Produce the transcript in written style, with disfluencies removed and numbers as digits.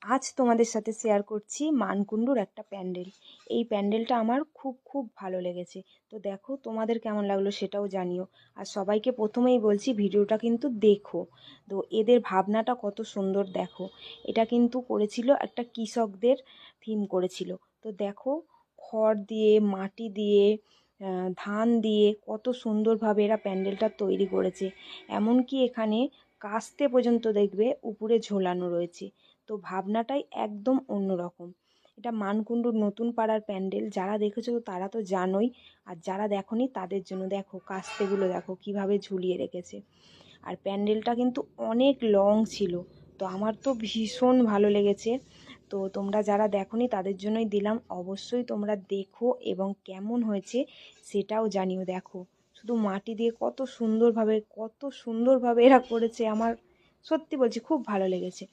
আজ তোমাদের সাথে শেয়ার করছি মানকুণ্ডুর একটা প্যান্ডেল। এই প্যান্ডেলটা আমার খুব খুব ভালো লেগেছে। তো দেখো তোমাদের কেমন লাগলো সেটাও জানিও। আর সবাইকে প্রথমেই বলছি ভিডিওটা কিন্তু দেখো। তো এদের ভাবনাটা কত সুন্দর দেখো। এটা কিন্তু করেছিল একটা কৃষকদের থিম করেছিল। তো দেখো খড় দিয়ে মাটি দিয়ে ধান দিয়ে কত সুন্দরভাবে এরা প্যান্ডেলটা তৈরি করেছে। এমনকি এখানে কাস্তে পর্যন্ত দেখবে উপরে ঝোলানো রয়েছে। তো ভাবনাটাই একদম অন্যরকম। এটা মানকুণ্ডুর নতুন পাড়ার প্যান্ডেল। যারা দেখেছো তারা তো জানোই, আর যারা দেখোনি তাদের জন্য দেখো কাস্তেগুলো দেখো কিভাবে ঝুলিয়ে রেখেছে। আর প্যান্ডেলটা কিন্তু অনেক লং ছিল। তো আমার তো ভীষণ ভালো লেগেছে। তো তোমরা যারা দেখোনি তাদের জন্যই দিলাম, অবশ্যই তোমরা দেখো এবং কেমন হয়েছে সেটাও জানিও। দেখো শুধু মাটি দিয়ে কত সুন্দরভাবে এরা করেছে, আমার সত্যি বলছি খুব ভালো লেগেছে।